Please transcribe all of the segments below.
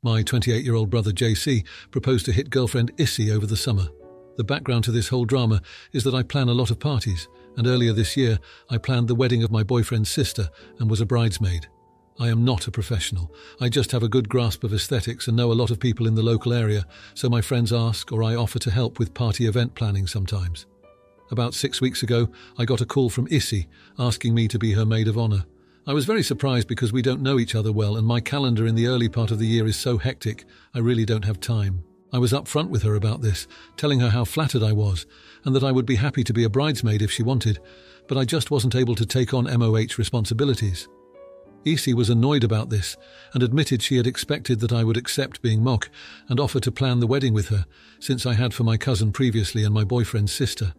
My 28-year-old brother JC proposed to hit girlfriend Issy over the summer. The background to this whole drama is that I plan a lot of parties, and earlier this year I planned the wedding of my boyfriend's sister and was a bridesmaid. I am not a professional. I just have a good grasp of aesthetics and know a lot of people in the local area, so my friends ask or I offer to help with party event planning sometimes. About 6 weeks ago, I got a call from Issy asking me to be her maid of honor. I was very surprised because we don't know each other well and my calendar in the early part of the year is so hectic, I really don't have time. I was upfront with her about this, telling her how flattered I was and that I would be happy to be a bridesmaid if she wanted, but I just wasn't able to take on MOH responsibilities. Issy was annoyed about this and admitted she had expected that I would accept being mock and offer to plan the wedding with her, since I had for my cousin previously and my boyfriend's sister.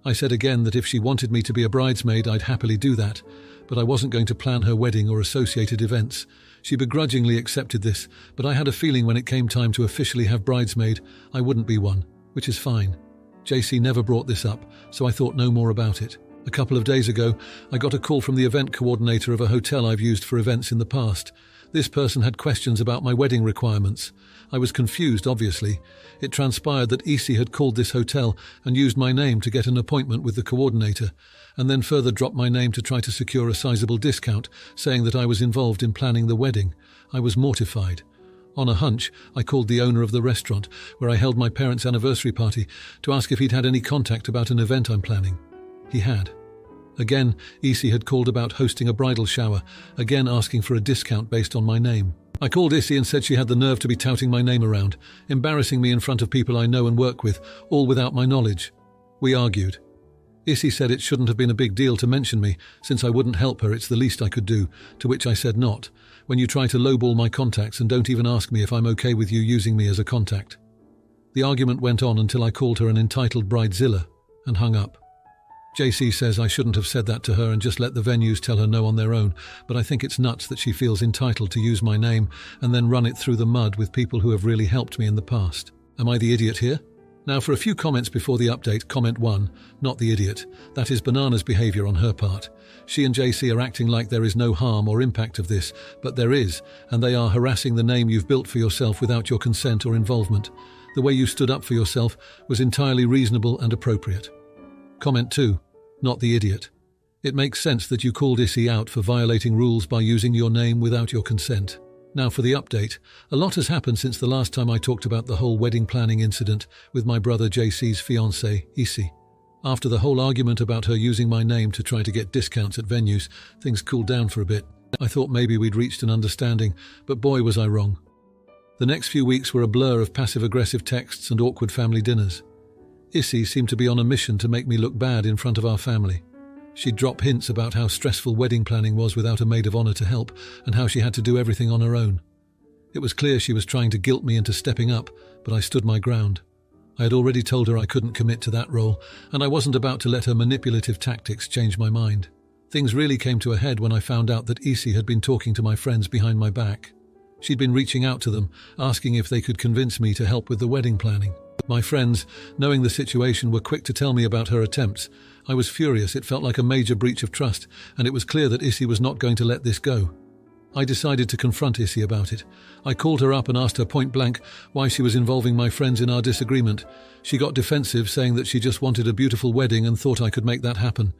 I said again that if she wanted me to be a bridesmaid, I'd happily do that, but I wasn't going to plan her wedding or associated events. She begrudgingly accepted this, but I had a feeling when it came time to officially have bridesmaid, I wouldn't be one, which is fine. JC never brought this up, so I thought no more about it. A couple of days ago, I got a call from the event coordinator of a hotel I've used for events in the past. This person had questions about my wedding requirements. I was confused, obviously. It transpired that Issy had called this hotel and used my name to get an appointment with the coordinator, and then further dropped my name to try to secure a sizable discount, saying that I was involved in planning the wedding. I was mortified. On a hunch, I called the owner of the restaurant, where I held my parents' anniversary party, to ask if he'd had any contact about an event I'm planning. He had. Again, Issy had called about hosting a bridal shower, again asking for a discount based on my name. I called Issy and said she had the nerve to be touting my name around, embarrassing me in front of people I know and work with, all without my knowledge. We argued. Issy said it shouldn't have been a big deal to mention me, since I wouldn't help her, it's the least I could do, to which I said not, when you try to lowball my contacts and don't even ask me if I'm okay with you using me as a contact. The argument went on until I called her an entitled bridezilla and hung up. JC says I shouldn't have said that to her and just let the venues tell her no on their own, but I think it's nuts that she feels entitled to use my name and then run it through the mud with people who have really helped me in the past. Am I the idiot here? Now for a few comments before the update. Comment 1, not the idiot. That is bananas behaviour on her part. She and JC are acting like there is no harm or impact of this, but there is, and they are harassing the name you've built for yourself without your consent or involvement. The way you stood up for yourself was entirely reasonable and appropriate. Comment 2, not the idiot. It makes sense that you called Issy out for violating rules by using your name without your consent. Now for the update. A lot has happened since the last time I talked about the whole wedding planning incident with my brother JC's fiancée, Issy. After the whole argument about her using my name to try to get discounts at venues, things cooled down for a bit. I thought maybe we'd reached an understanding, but boy was I wrong. The next few weeks were a blur of passive-aggressive texts and awkward family dinners. Issy seemed to be on a mission to make me look bad in front of our family. She'd drop hints about how stressful wedding planning was without a maid of honor to help, and how she had to do everything on her own. It was clear she was trying to guilt me into stepping up, but I stood my ground. I had already told her I couldn't commit to that role, and I wasn't about to let her manipulative tactics change my mind. Things really came to a head when I found out that Issy had been talking to my friends behind my back. She'd been reaching out to them, asking if they could convince me to help with the wedding planning. My friends, knowing the situation, were quick to tell me about her attempts. I was furious. It felt like a major breach of trust, and it was clear that Issy was not going to let this go. I decided to confront Issy about it. I called her up and asked her point blank why she was involving my friends in our disagreement. She got defensive, saying that she just wanted a beautiful wedding and thought I could make that happen.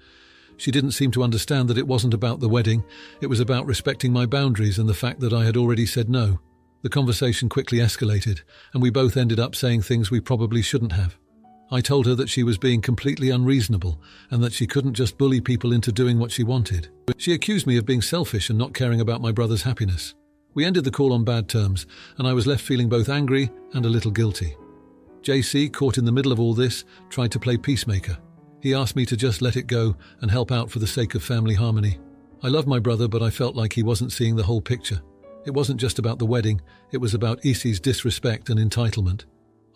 She didn't seem to understand that it wasn't about the wedding. It was about respecting my boundaries and the fact that I had already said no. The conversation quickly escalated, and we both ended up saying things we probably shouldn't have. I told her that she was being completely unreasonable and that she couldn't just bully people into doing what she wanted. She accused me of being selfish and not caring about my brother's happiness. We ended the call on bad terms, and I was left feeling both angry and a little guilty. JC, caught in the middle of all this, tried to play peacemaker. He asked me to just let it go and help out for the sake of family harmony. I love my brother, but I felt like he wasn't seeing the whole picture. It wasn't just about the wedding, it was about Issy's disrespect and entitlement.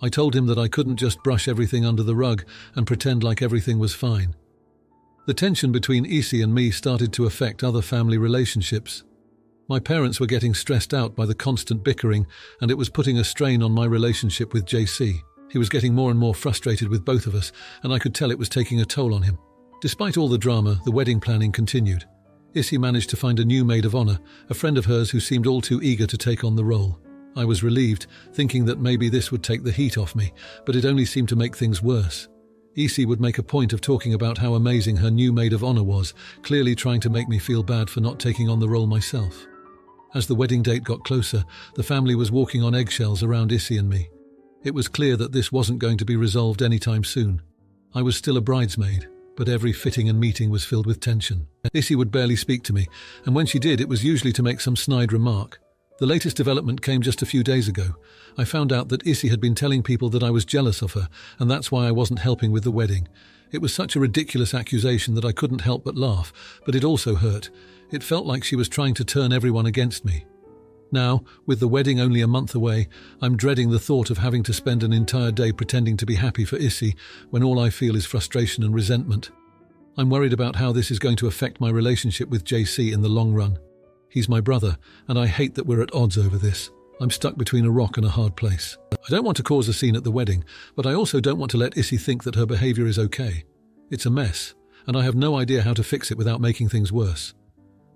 I told him that I couldn't just brush everything under the rug and pretend like everything was fine. The tension between Issy and me started to affect other family relationships. My parents were getting stressed out by the constant bickering, and it was putting a strain on my relationship with JC. He was getting more and more frustrated with both of us, and I could tell it was taking a toll on him. Despite all the drama, the wedding planning continued. Issy managed to find a new maid of honor, a friend of hers who seemed all too eager to take on the role. I was relieved, thinking that maybe this would take the heat off me, but it only seemed to make things worse. Issy would make a point of talking about how amazing her new maid of honor was, clearly trying to make me feel bad for not taking on the role myself. As the wedding date got closer, the family was walking on eggshells around Issy and me. It was clear that this wasn't going to be resolved anytime soon. I was still a bridesmaid, but every fitting and meeting was filled with tension. Issy would barely speak to me, and when she did, it was usually to make some snide remark. The latest development came just a few days ago. I found out that Issy had been telling people that I was jealous of her, and that's why I wasn't helping with the wedding. It was such a ridiculous accusation that I couldn't help but laugh, but it also hurt. It felt like she was trying to turn everyone against me. Now, with the wedding only a month away, I'm dreading the thought of having to spend an entire day pretending to be happy for Issy when all I feel is frustration and resentment. I'm worried about how this is going to affect my relationship with JC in the long run. He's my brother, and I hate that we're at odds over this. I'm stuck between a rock and a hard place. I don't want to cause a scene at the wedding, but I also don't want to let Issy think that her behaviour is okay. It's a mess, and I have no idea how to fix it without making things worse.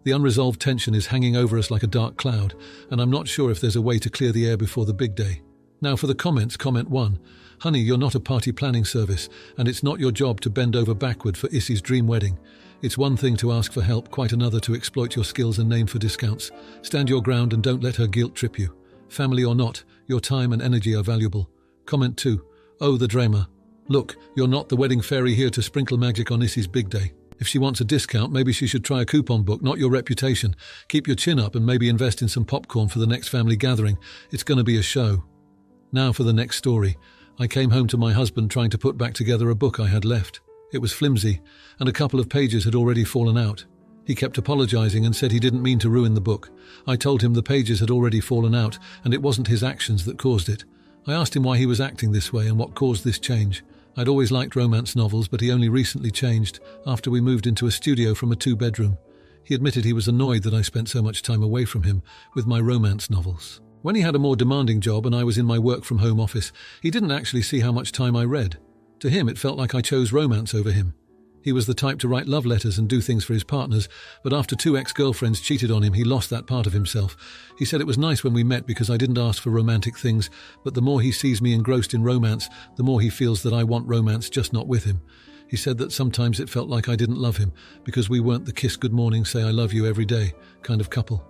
The unresolved tension is hanging over us like a dark cloud, and I'm not sure if there's a way to clear the air before the big day. Now for the comments, comment 1. Honey, you're not a party planning service, and it's not your job to bend over backward for Issy's dream wedding. It's one thing to ask for help, quite another to exploit your skills and name for discounts. Stand your ground and don't let her guilt trip you. Family or not, your time and energy are valuable. Comment 2. Oh, the drama. Look, you're not the wedding fairy here to sprinkle magic on Issy's big day. If she wants a discount, maybe she should try a coupon book, not your reputation. Keep your chin up and maybe invest in some popcorn for the next family gathering. It's going to be a show. Now for the next story. I came home to my husband trying to put back together a book I had left. It was flimsy, and a couple of pages had already fallen out. He kept apologizing and said he didn't mean to ruin the book. I told him the pages had already fallen out, and it wasn't his actions that caused it. I asked him why he was acting this way and what caused this change. I'd always liked romance novels, but he only recently changed, after we moved into a studio from a 2-bedroom. He admitted he was annoyed that I spent so much time away from him with my romance novels. When he had a more demanding job and I was in my work-from-home office, he didn't actually see how much time I read. To him, it felt like I chose romance over him. He was the type to write love letters and do things for his partners, but after 2 ex-girlfriends cheated on him, he lost that part of himself. He said it was nice when we met because I didn't ask for romantic things, but the more he sees me engrossed in romance, the more he feels that I want romance, just not with him. He said that sometimes it felt like I didn't love him because we weren't the kiss good morning, say I love you every day kind of couple.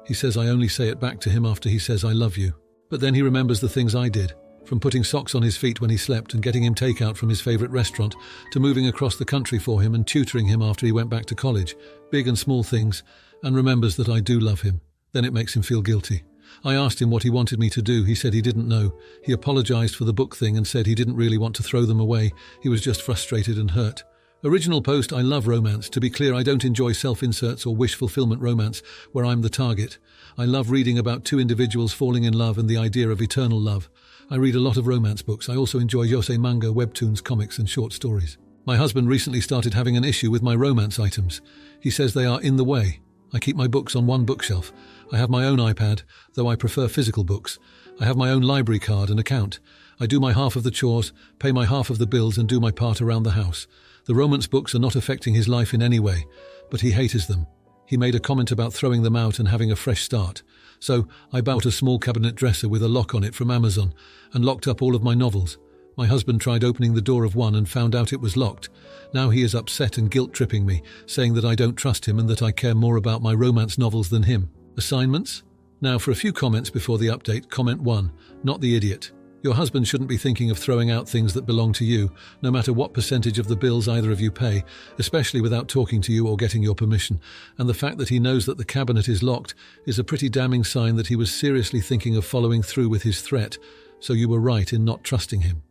He says I only say it back to him after he says I love you. But then he remembers the things I did. From putting socks on his feet when he slept and getting him takeout from his favourite restaurant, to moving across the country for him and tutoring him after he went back to college. Big and small things, and remembers that I do love him. Then it makes him feel guilty. I asked him what he wanted me to do. He said he didn't know. He apologised for the book thing and said he didn't really want to throw them away. He was just frustrated and hurt. Original post, I love romance. To be clear, I don't enjoy self-inserts or wish fulfillment romance where I'm the target. I love reading about 2 individuals falling in love and the idea of eternal love. I read a lot of romance books. I also enjoy yosei manga, webtoons, comics and short stories. My husband recently started having an issue with my romance items. He says they are in the way. I keep my books on one bookshelf. I have my own iPad, though I prefer physical books. I have my own library card and account. I do my half of the chores, pay my half of the bills and do my part around the house. The romance books are not affecting his life in any way, but he hates them. He made a comment about throwing them out and having a fresh start. So I bought a small cabinet dresser with a lock on it from Amazon and locked up all of my novels. My husband tried opening the door of one and found out it was locked. Now he is upset and guilt-tripping me, saying that I don't trust him and that I care more about my romance novels than him. Assignments? Now for a few comments before the update. Comment 1. Not the idiot. Your husband shouldn't be thinking of throwing out things that belong to you, no matter what percentage of the bills either of you pay, especially without talking to you or getting your permission. And the fact that he knows that the cabinet is locked is a pretty damning sign that he was seriously thinking of following through with his threat, so you were right in not trusting him.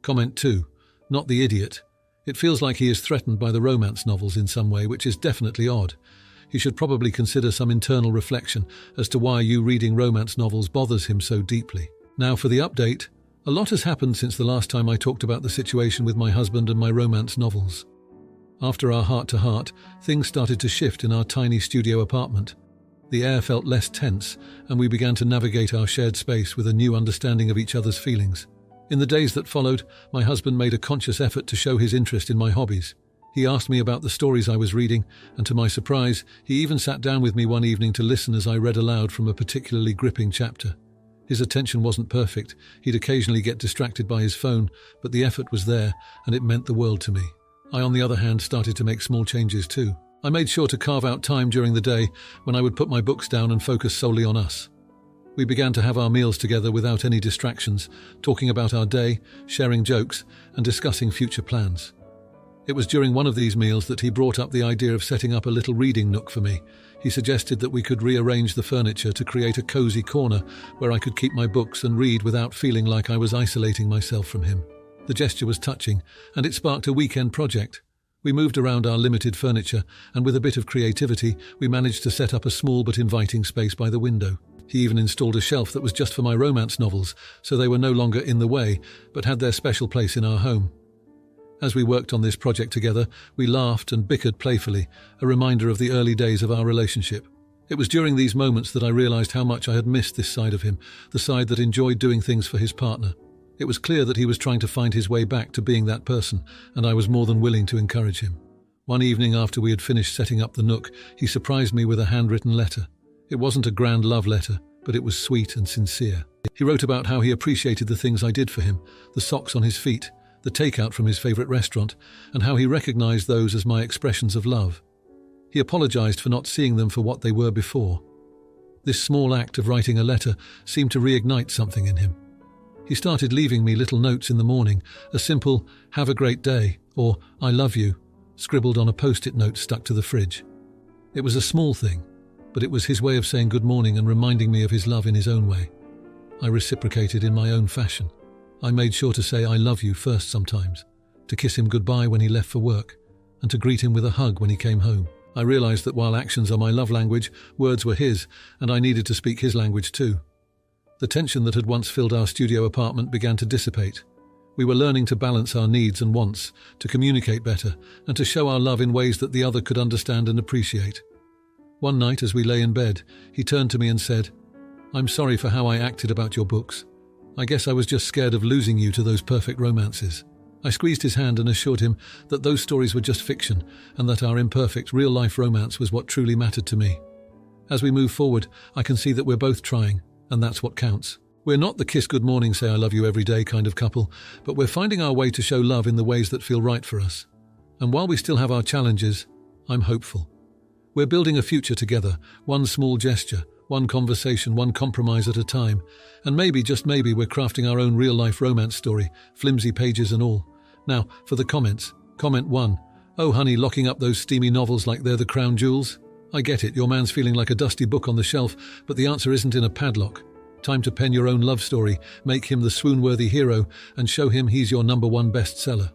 Comment 2. Not the idiot. It feels like he is threatened by the romance novels in some way, which is definitely odd. He should probably consider some internal reflection as to why you reading romance novels bothers him so deeply. Now for the update. A lot has happened since the last time I talked about the situation with my husband and my romance novels. After our heart-to-heart, things started to shift in our tiny studio apartment. The air felt less tense, and we began to navigate our shared space with a new understanding of each other's feelings. In the days that followed, my husband made a conscious effort to show his interest in my hobbies. He asked me about the stories I was reading, and to my surprise, he even sat down with me one evening to listen as I read aloud from a particularly gripping chapter. His attention wasn't perfect. He'd occasionally get distracted by his phone, but the effort was there, and it meant the world to me. I, on the other hand, started to make small changes too. I made sure to carve out time during the day when I would put my books down and focus solely on us. We began to have our meals together without any distractions, talking about our day, sharing jokes, and discussing future plans. It was during one of these meals that he brought up the idea of setting up a little reading nook for me. He suggested that we could rearrange the furniture to create a cozy corner where I could keep my books and read without feeling like I was isolating myself from him. The gesture was touching, and it sparked a weekend project. We moved around our limited furniture, and with a bit of creativity, we managed to set up a small but inviting space by the window. He even installed a shelf that was just for my romance novels, so they were no longer in the way, but had their special place in our home. As we worked on this project together, we laughed and bickered playfully, a reminder of the early days of our relationship. It was during these moments that I realized how much I had missed this side of him, the side that enjoyed doing things for his partner. It was clear that he was trying to find his way back to being that person, and I was more than willing to encourage him. One evening after we had finished setting up the nook, he surprised me with a handwritten letter. It wasn't a grand love letter, but it was sweet and sincere. He wrote about how he appreciated the things I did for him, the socks on his feet, the takeout from his favorite restaurant, and how he recognized those as my expressions of love. He apologized for not seeing them for what they were before. This small act of writing a letter seemed to reignite something in him. He started leaving me little notes in the morning, a simple, "Have a great day," or "I love you," scribbled on a post-it note stuck to the fridge. It was a small thing, but it was his way of saying good morning and reminding me of his love in his own way. I reciprocated in my own fashion. I made sure to say "I love you" first sometimes, to kiss him goodbye when he left for work, and to greet him with a hug when he came home. I realized that while actions are my love language, words were his, and I needed to speak his language too. The tension that had once filled our studio apartment began to dissipate. We were learning to balance our needs and wants, to communicate better, and to show our love in ways that the other could understand and appreciate. One night, as we lay in bed, he turned to me and said, "I'm sorry for how I acted about your books. I guess I was just scared of losing you to those perfect romances." I squeezed his hand and assured him that those stories were just fiction, and that our imperfect, real-life romance was what truly mattered to me. As we move forward, I can see that we're both trying, and that's what counts. We're not the kiss good morning, say I love you every day kind of couple, but we're finding our way to show love in the ways that feel right for us. And while we still have our challenges, I'm hopeful. We're building a future together, one small gesture, one conversation, one compromise at a time. And maybe, just maybe, we're crafting our own real-life romance story, flimsy pages and all. Now, for the comments. Comment 1. "Oh honey, locking up those steamy novels like they're the crown jewels? I get it, your man's feeling like a dusty book on the shelf, but the answer isn't in a padlock. Time to pen your own love story, make him the swoon-worthy hero, and show him he's your #1 bestseller."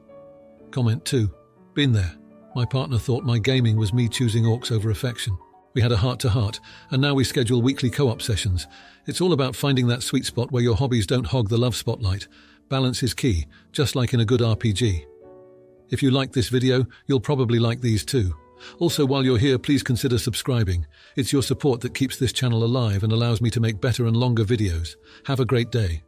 Comment 2. "Been there. My partner thought my gaming was me choosing orcs over affection. We had a heart-to-heart, and now we schedule weekly co-op sessions. It's all about finding that sweet spot where your hobbies don't hog the love spotlight. Balance is key, just like in a good RPG. If you like this video, you'll probably like these too. Also, while you're here, please consider subscribing. It's your support that keeps this channel alive and allows me to make better and longer videos. Have a great day.